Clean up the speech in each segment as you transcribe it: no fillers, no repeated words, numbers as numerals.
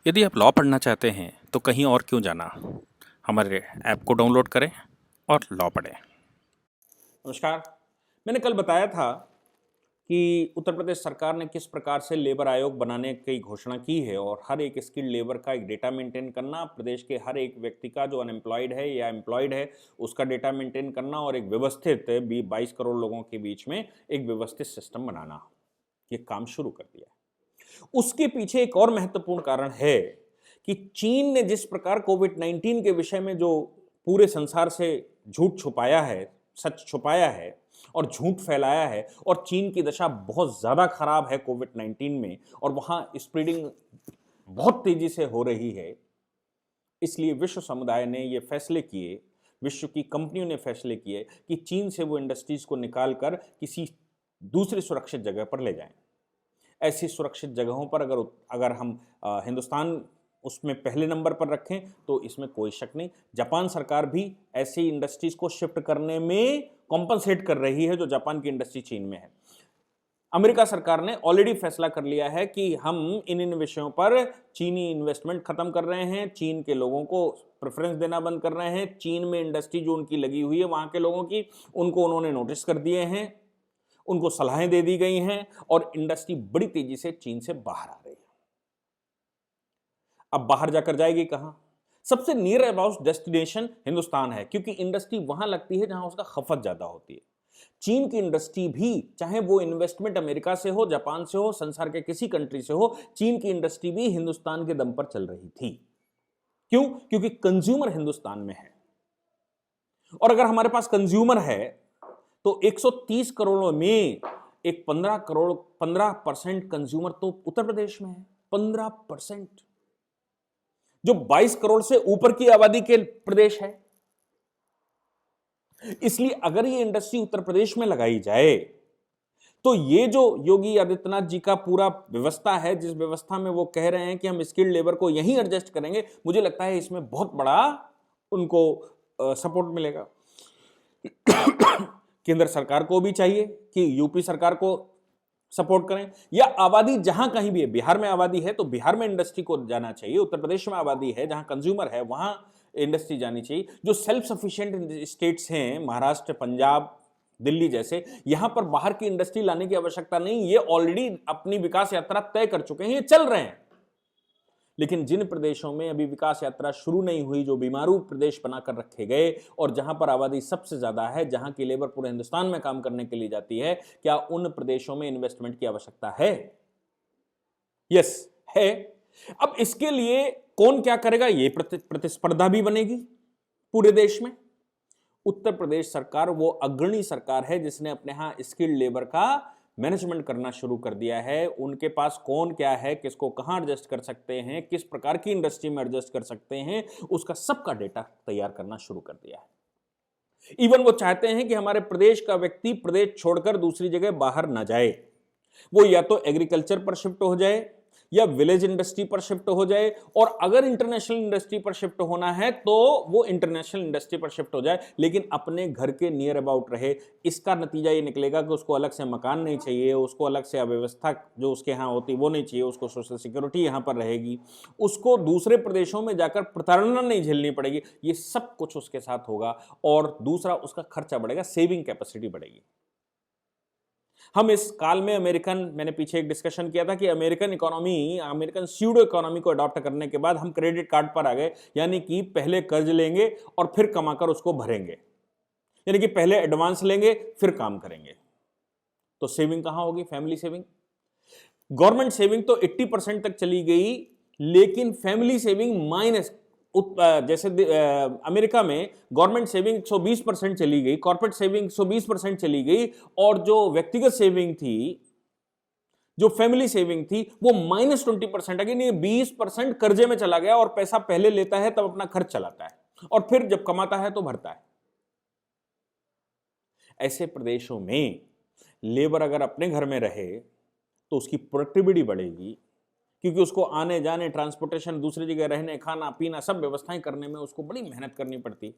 यदि आप लॉ पढ़ना चाहते हैं तो कहीं और क्यों जाना। हमारे ऐप को डाउनलोड करें और लॉ पढ़ें। नमस्कार। मैंने कल बताया था कि उत्तर प्रदेश सरकार ने किस प्रकार से लेबर आयोग बनाने की घोषणा की है और हर एक स्किल्ड लेबर का एक डेटा मेंटेन करना, प्रदेश के हर एक व्यक्ति का जो अनएम्प्लॉयड है या एम्प्लॉयड है उसका डेटा मेंटेन करना और एक व्यवस्थित 22 करोड़ लोगों के बीच में एक व्यवस्थित सिस्टम बनाना, ये काम शुरू कर दिया है। उसके पीछे एक और महत्वपूर्ण कारण है कि चीन ने जिस प्रकार कोविड-19 के विषय में जो पूरे संसार से झूठ छुपाया है, सच छुपाया है और झूठ फैलाया है, और चीन की दशा बहुत ज्यादा खराब है कोविड-19 में और वहां स्प्रेडिंग बहुत तेजी से हो रही है। इसलिए विश्व समुदाय ने ये फैसले किए, विश्व की कंपनियों ने फैसले किए कि चीन से वो इंडस्ट्रीज को निकालकर किसी दूसरी सुरक्षित जगह पर ले जाएं। ऐसी सुरक्षित जगहों पर अगर हम हिंदुस्तान उसमें पहले नंबर पर रखें तो इसमें कोई शक नहीं। जापान सरकार भी ऐसी इंडस्ट्रीज को शिफ्ट करने में कॉम्पनसेट कर रही है जो जापान की इंडस्ट्री चीन में है। अमेरिका सरकार ने ऑलरेडी फैसला कर लिया है कि हम इन विषयों पर चीनी इन्वेस्टमेंट खत्म कर रहे हैं, चीन के लोगों को प्रेफरेंस देना बंद कर रहे हैं। चीन में इंडस्ट्री जो उनकी लगी हुई है वहां के लोगों की, उनको उन्होंने नोटिस कर दिए हैं, उनको सलाहें दे दी गई हैं और इंडस्ट्री बड़ी तेजी से चीन से बाहर आ रही है। अब बाहर जाकर जाएगी कहां? सबसे नियर अबाउट डेस्टिनेशन हिंदुस्तान है, क्योंकि इंडस्ट्री वहां लगती है जहां उसका खपत ज्यादा होती है। चीन की इंडस्ट्री भी, चाहे वो इन्वेस्टमेंट अमेरिका से हो, जापान से हो, संसार के किसी कंट्री से हो, चीन की इंडस्ट्री भी हिंदुस्तान के दम पर चल रही थी। क्यों? क्योंकि कंज्यूमर हिंदुस्तान में है। और अगर हमारे पास कंज्यूमर है तो 130 करोड़ में एक 15% कंज्यूमर तो उत्तर प्रदेश में है। 15%, जो 22 करोड़ से ऊपर की आबादी के प्रदेश है। इसलिए अगर ये इंडस्ट्री उत्तर प्रदेश में लगाई जाए तो ये जो योगी आदित्यनाथ जी का पूरा व्यवस्था है, जिस व्यवस्था में वो कह रहे हैं कि हम स्किल्ड लेबर को यहीं एडजस्ट करेंगे, मुझे लगता है इसमें बहुत बड़ा उनको सपोर्ट मिलेगा। केंद्र सरकार को भी चाहिए कि यूपी सरकार को सपोर्ट करें, या आबादी जहां कहीं भी है, बिहार में आबादी है तो बिहार में इंडस्ट्री को जाना चाहिए, उत्तर प्रदेश में आबादी है जहां कंज्यूमर है वहां इंडस्ट्री जानी चाहिए। जो सेल्फ सफिशिएंट स्टेट्स हैं, महाराष्ट्र, पंजाब, दिल्ली जैसे, यहां पर बाहर की इंडस्ट्री लाने की आवश्यकता नहीं, ये ऑलरेडी अपनी विकास यात्रा तय कर चुके हैं, ये चल रहे हैं। लेकिन जिन प्रदेशों में अभी विकास यात्रा शुरू नहीं हुई, जो बीमारू प्रदेश बनाकर रखे गए और जहां पर आबादी सबसे ज्यादा है, जहां की लेबर पूरे हिंदुस्तान में काम करने के लिए जाती है, क्या उन प्रदेशों में इन्वेस्टमेंट की आवश्यकता है? यस, है। अब इसके लिए कौन क्या करेगा, ये प्रतिस्पर्धा भी बनेगी पूरे देश में। उत्तर प्रदेश सरकार वो अग्रणी सरकार है जिसने अपने यहां स्किल्ड लेबर का मैनेजमेंट करना शुरू कर दिया है। उनके पास कौन क्या है, किसको कहां एडजस्ट कर सकते हैं, किस प्रकार की इंडस्ट्री में एडजस्ट कर सकते हैं, उसका सबका डेटा तैयार करना शुरू कर दिया है। इवन वो चाहते हैं कि हमारे प्रदेश का व्यक्ति प्रदेश छोड़कर दूसरी जगह बाहर ना जाए, वो या तो एग्रीकल्चर पर शिफ्ट हो जाए या विलेज इंडस्ट्री पर शिफ्ट हो जाए, और अगर इंटरनेशनल इंडस्ट्री पर शिफ्ट होना है तो वो इंटरनेशनल इंडस्ट्री पर शिफ्ट हो जाए, लेकिन अपने घर के नियर अबाउट रहे। इसका नतीजा ये निकलेगा कि उसको अलग से मकान नहीं चाहिए, उसको अलग से अव्यवस्था जो उसके यहाँ होती वो नहीं चाहिए, उसको सोशल सिक्योरिटी यहाँ पर रहेगी, उसको दूसरे प्रदेशों में जाकर प्रताड़ना नहीं झेलनी पड़ेगी। ये सब कुछ उसके साथ होगा। और दूसरा, उसका खर्चा बढ़ेगा, सेविंग कैपेसिटी बढ़ेगी। हम इस काल में मैंने पीछे एक डिस्कशन किया था कि अमेरिकन स्यूडो इकोनॉमी को अडॉप्ट करने के बाद हम क्रेडिट कार्ड पर आ गए, यानी कि पहले कर्ज लेंगे और फिर कमाकर उसको भरेंगे, यानी कि पहले एडवांस लेंगे फिर काम करेंगे। तो सेविंग कहां होगी? Family saving. गवर्नमेंट सेविंग तो 80% तक चली गई, लेकिन फैमिली सेविंग माइनस। जैसे अमेरिका में गवर्नमेंट सेविंग 120% चली गई, कॉर्पोरेट सेविंग 120% चली गई, और जो व्यक्तिगत सेविंग थी, जो फैमिली सेविंग थी, वो -20% आ गई। नहीं, 20% कर्जे में चला गया और पैसा पहले लेता है तब अपना खर्च चलाता है और फिर जब कमाता है तो भरता है। ऐसे प्रदेशों में लेबर अगर अपने घर में रहे तो उसकी प्रोडक्टिविटी बढ़ेगी, क्योंकि उसको आने जाने, ट्रांसपोर्टेशन, दूसरी जगह रहने, खाना पीना, सब व्यवस्थाएं करने में उसको बड़ी मेहनत करनी पड़ती।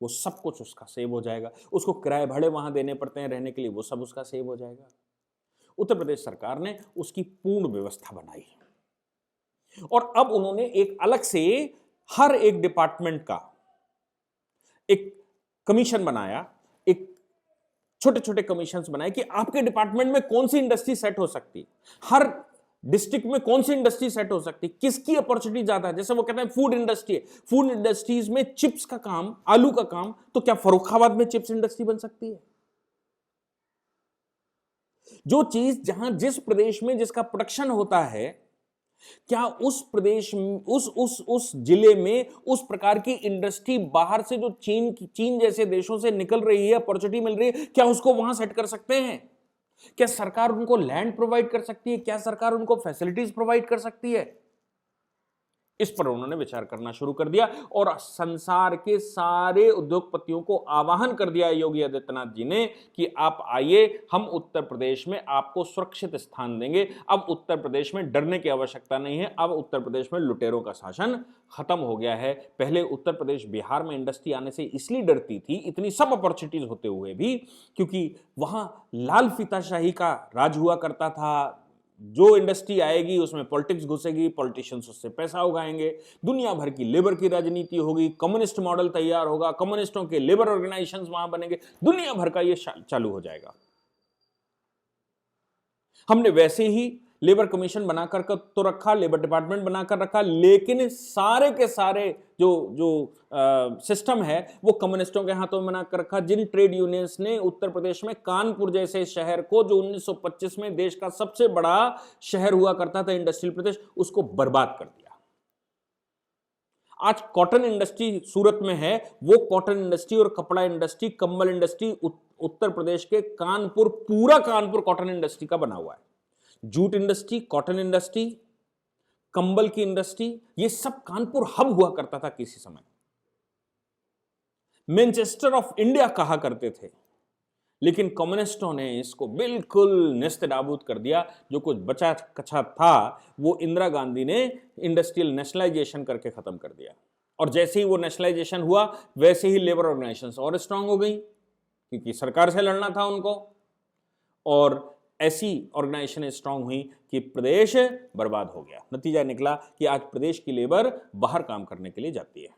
वो सब कुछ उसका सेव हो जाएगा। उसको किराए भाड़े वहां देने पड़ते हैं रहने के लिए, वो सब उसका सेव हो जाएगा। उत्तर प्रदेश सरकार ने उसकी पूर्ण व्यवस्था बनाई। और अब उन्होंने एक अलग से हर एक डिपार्टमेंट का एक कमीशन बनाया, एक छोटे छोटे कमीशंस बनाए कि आपके डिपार्टमेंट में कौन सी इंडस्ट्री सेट हो सकती है, हर डिस्ट्रिक्ट में कौन सी इंडस्ट्री सेट हो सकती है, किसकी अपॉर्चुनिटी ज्यादा है। जैसे वो कहते हैं फूड इंडस्ट्री है, फूड इंडस्ट्रीज में चिप्स का काम, आलू का काम, तो क्या फर्रुखाबाद में चिप्स इंडस्ट्री बन सकती है? जो चीज जहां जिस प्रदेश में जिसका प्रोडक्शन होता है, क्या उस प्रदेश में उस जिले में उस प्रकार की इंडस्ट्री बाहर से जो चीन जैसे देशों से निकल रही है, अपॉर्चुनिटी मिल रही है, क्या उसको वहां सेट कर सकते हैं? क्या सरकार उनको लैंड प्रोवाइड कर सकती है? क्या सरकार उनको फैसिलिटीज प्रोवाइड कर सकती है? इस पर उन्होंने विचार करना शुरू कर दिया और संसार के सारे उद्योगपतियों को आह्वान कर दिया योगी आदित्यनाथ जी ने कि आप आइए, हम उत्तर प्रदेश में आपको सुरक्षित स्थान देंगे। अब उत्तर प्रदेश में डरने की आवश्यकता नहीं है, अब उत्तर प्रदेश में लुटेरों का शासन खत्म हो गया है। पहले उत्तर प्रदेश बिहार में इंडस्ट्री आने से इसलिए डरती थी, इतनी सब अपॉर्चुनिटीज होते हुए भी, क्योंकि वहां लाल फीताशाही का राज हुआ करता था। जो इंडस्ट्री आएगी उसमें पॉलिटिक्स घुसेगी, पॉलिटिशियंस उससे पैसा उगाएंगे, दुनिया भर की लेबर की राजनीति होगी, कम्युनिस्ट मॉडल तैयार होगा, कम्युनिस्टों के लेबर ऑर्गेनाइजेशंस वहां बनेंगे, दुनिया भर का ये चालू हो जाएगा। हमने वैसे ही लेबर कमीशन बनाकर तो रखा, लेबर डिपार्टमेंट बनाकर रखा, लेकिन सारे के सारे जो जो सिस्टम है वो कम्युनिस्टों के हाथों में बनाकर रखा। जिन ट्रेड यूनियंस ने उत्तर प्रदेश में कानपुर जैसे शहर को, जो 1925 में देश का सबसे बड़ा शहर हुआ करता था इंडस्ट्रियल प्रदेश, उसको बर्बाद कर दिया। आज कॉटन इंडस्ट्री सूरत में है, वो कॉटन इंडस्ट्री और कपड़ा इंडस्ट्री, कंबल इंडस्ट्री उत्तर प्रदेश के कानपुर, पूरा कानपुर कॉटन इंडस्ट्री का बना हुआ है। जूट इंडस्ट्री, कॉटन इंडस्ट्री, कंबल की इंडस्ट्री, ये सब कानपुर हब हुआ करता था किसी समय। मैनचेस्टर ऑफ इंडिया कहा करते थे, लेकिन कम्युनिस्टों ने इसको बिल्कुल नेस्तनाबूद कर दिया। जो कुछ बचा कचा था वो इंदिरा गांधी ने इंडस्ट्रियल नेशनलाइजेशन करके खत्म कर दिया। और जैसे ही वो नेशनलाइजेशन हुआ वैसे ही लेबर ऑर्गेनाइजेशंस और स्ट्रांग हो गई, क्योंकि सरकार से लड़ना था उनको, और ऐसी ऑर्गेनाइजेशन स्ट्रांग हुई कि प्रदेश बर्बाद हो गया। नतीजा निकला कि आज प्रदेश की लेबर बाहर काम करने के लिए जाती है,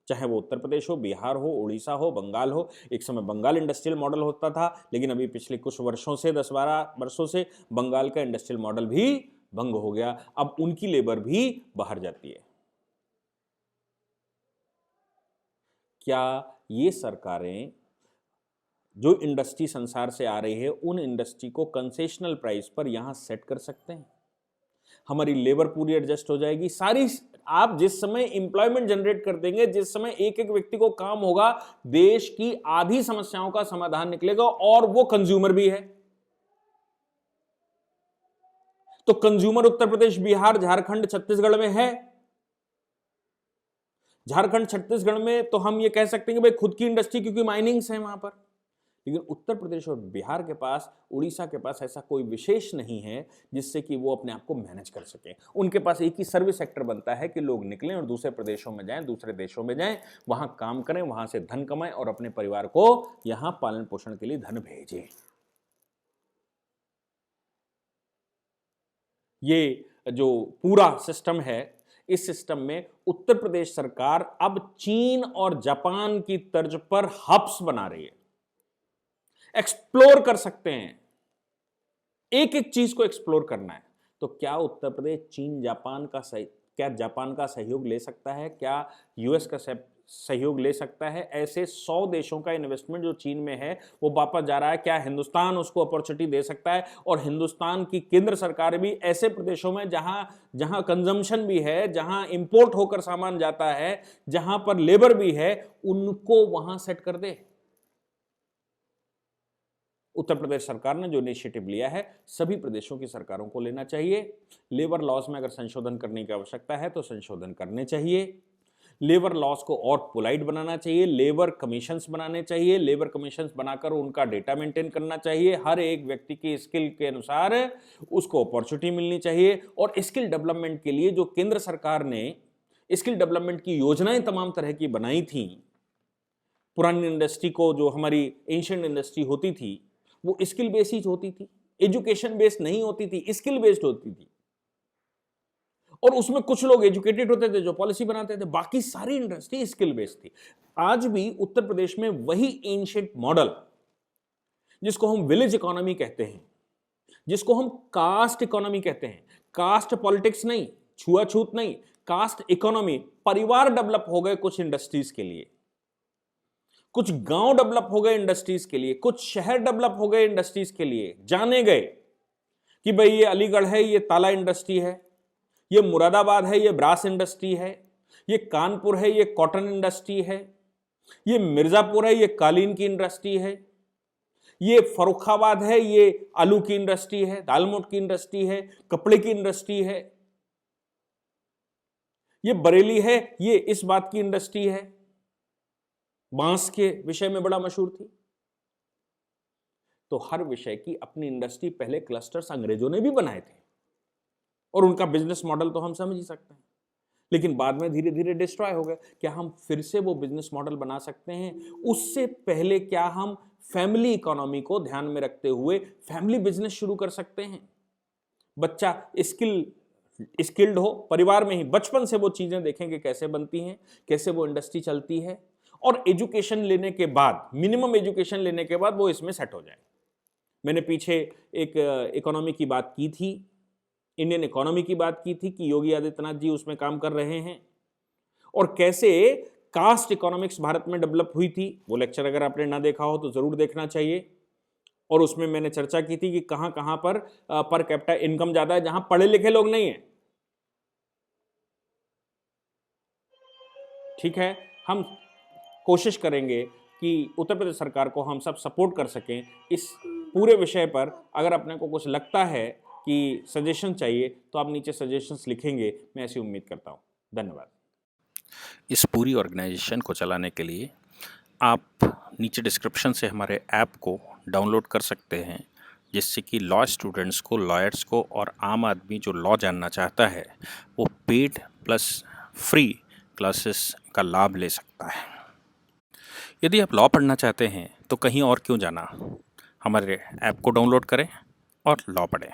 चाहे वो उत्तर प्रदेश हो, बिहार हो, उड़ीसा हो, बंगाल हो। एक समय बंगाल इंडस्ट्रियल मॉडल होता था, लेकिन अभी पिछले कुछ वर्षों से, 10-12 वर्षों से बंगाल का इंडस्ट्रियल मॉडल भी भंग हो गया। अब उनकी लेबर भी बाहर जाती है। क्या ये सरकारें जो इंडस्ट्री संसार से आ रही है उन इंडस्ट्री को कंसेशनल प्राइस पर यहां सेट कर सकते हैं? हमारी लेबर पूरी एडजस्ट हो जाएगी सारी। आप जिस समय इंप्लॉयमेंट जनरेट कर देंगे, जिस समय एक एक व्यक्ति को काम होगा, देश की आधी समस्याओं का समाधान निकलेगा, और वो कंज्यूमर भी है। तो कंज्यूमर उत्तर प्रदेश, बिहार, झारखंड, छत्तीसगढ़ में है। झारखंड, छत्तीसगढ़ में तो हम ये कह सकते हैं कि भाई खुद की इंडस्ट्री, क्योंकि माइनिंग्स है वहां पर। लेकिन उत्तर प्रदेश और बिहार के पास, उड़ीसा के पास ऐसा कोई विशेष नहीं है जिससे कि वो अपने आप को मैनेज कर सके। उनके पास एक ही सर्विस सेक्टर बनता है कि लोग निकलें और दूसरे प्रदेशों में जाएं, दूसरे देशों में जाएं, वहां काम करें, वहां से धन कमाएं और अपने परिवार को यहां पालन पोषण के लिए धन भेजें। ये जो पूरा सिस्टम है, इस सिस्टम में उत्तर प्रदेश सरकार अब चीन और जापान की तर्ज पर हब्स बना रही है। एक्सप्लोर कर सकते हैं, एक एक चीज को एक्सप्लोर करना है। तो क्या उत्तर प्रदेश चीन जापान का क्या जापान का सहयोग ले सकता है? क्या यूएस का सहयोग ले सकता है? ऐसे 100 देशों का इन्वेस्टमेंट जो चीन में है वो वापस जा रहा है। क्या हिंदुस्तान उसको अपॉर्चुनिटी दे सकता है? और हिंदुस्तान की केंद्र सरकार भी ऐसे प्रदेशों में जहां जहां कंजम्पशन भी है, जहां इंपोर्ट होकर सामान जाता है, जहां पर लेबर भी है, उनको वहां सेट कर दे। उत्तर प्रदेश सरकार ने जो इनिशिएटिव लिया है, सभी प्रदेशों की सरकारों को लेना चाहिए। लेबर लॉज में अगर संशोधन करने की आवश्यकता है तो संशोधन करने चाहिए। लेबर लॉज को और पोलाइट बनाना चाहिए, लेबर कमीशंस बनाने चाहिए, लेबर कमीशंस बनाकर उनका डेटा मेंटेन करना चाहिए। हर एक व्यक्ति की स्किल के अनुसार उसको अपॉर्चुनिटी मिलनी चाहिए। और स्किल डेवलपमेंट के लिए जो केंद्र सरकार ने स्किल डेवलपमेंट की योजनाएं तमाम तरह की बनाई थी, पुरानी इंडस्ट्री को, जो हमारी एंशिएंट इंडस्ट्री होती थी, वो स्किल बेस्ड होती थी, एजुकेशन बेस्ड नहीं होती थी, स्किल बेस्ड होती थी। और उसमें कुछ लोग एजुकेटेड होते थे जो पॉलिसी बनाते थे, बाकी सारी इंडस्ट्री स्किल बेस्ड थी। आज भी उत्तर प्रदेश में वही एंशिएंट मॉडल, जिसको हम विलेज इकोनॉमी कहते हैं, जिसको हम कास्ट इकोनॉमी कहते हैं, कास्ट पॉलिटिक्स नहीं, छुआछूत नहीं, कास्ट इकोनॉमी, परिवार डेवलप हो गए कुछ इंडस्ट्रीज के लिए, कुछ गांव डेवलप हो गए इंडस्ट्रीज के लिए, कुछ शहर डेवलप हो गए इंडस्ट्रीज के लिए, जाने गए कि भाई ये अलीगढ़ है, ये ताला इंडस्ट्री है, ये मुरादाबाद है, ये ब्रास इंडस्ट्री है, ये कानपुर है, ये कॉटन इंडस्ट्री है, ये मिर्जापुर है, ये कालीन की इंडस्ट्री है, ये फर्रुखाबाद है, ये आलू की इंडस्ट्री है, दालमोट की इंडस्ट्री है, कपड़े की इंडस्ट्री है, ये बरेली है, ये इस बात की इंडस्ट्री है, बांस के विषय में बड़ा मशहूर थी। तो हर विषय की अपनी इंडस्ट्री, पहले क्लस्टर्स अंग्रेजों ने भी बनाए थे और उनका बिजनेस मॉडल तो हम समझ ही सकते हैं, लेकिन बाद में धीरे धीरे डिस्ट्रॉय हो गए। क्या हम फिर से वो बिजनेस मॉडल बना सकते हैं? उससे पहले क्या हम फैमिली इकोनॉमी को ध्यान में रखते हुए फैमिली बिजनेस शुरू कर सकते हैं? बच्चा स्किल्ड हो, परिवार में ही बचपन से वो चीजें देखेंगे कैसे बनती हैं, कैसे वो इंडस्ट्री चलती है, और एजुकेशन लेने के बाद, मिनिमम एजुकेशन लेने के बाद वो इसमें सेट हो जाए। मैंने पीछे एक इकोनॉमी की बात की थी, इंडियन इकोनॉमी की बात की थी कि योगी आदित्यनाथ जी उसमें काम कर रहे हैं, और कैसे कास्ट इकोनॉमिक्स भारत में डेवलप हुई थी। वो लेक्चर अगर आपने ना देखा हो तो जरूर देखना चाहिए। और उसमें मैंने चर्चा की थी कि कहां कहां पर कैपिटा इनकम ज्यादा है, जहां पढ़े लिखे लोग नहीं है। ठीक है, हम कोशिश करेंगे कि उत्तर प्रदेश सरकार को हम सब सपोर्ट कर सकें इस पूरे विषय पर। अगर अपने को कुछ लगता है कि सजेशन चाहिए तो आप नीचे सजेशंस लिखेंगे, मैं ऐसी उम्मीद करता हूँ। धन्यवाद। इस पूरी ऑर्गेनाइजेशन को चलाने के लिए आप नीचे डिस्क्रिप्शन से हमारे ऐप को डाउनलोड कर सकते हैं, जिससे कि लॉ स्टूडेंट्स को, लॉयर्स को और आम आदमी जो लॉ जानना चाहता है वो पेड प्लस फ्री क्लासेस का लाभ ले सकता है। यदि आप लॉ पढ़ना चाहते हैं तो कहीं और क्यों जाना, हमारे ऐप को डाउनलोड करें और लॉ पढ़ें।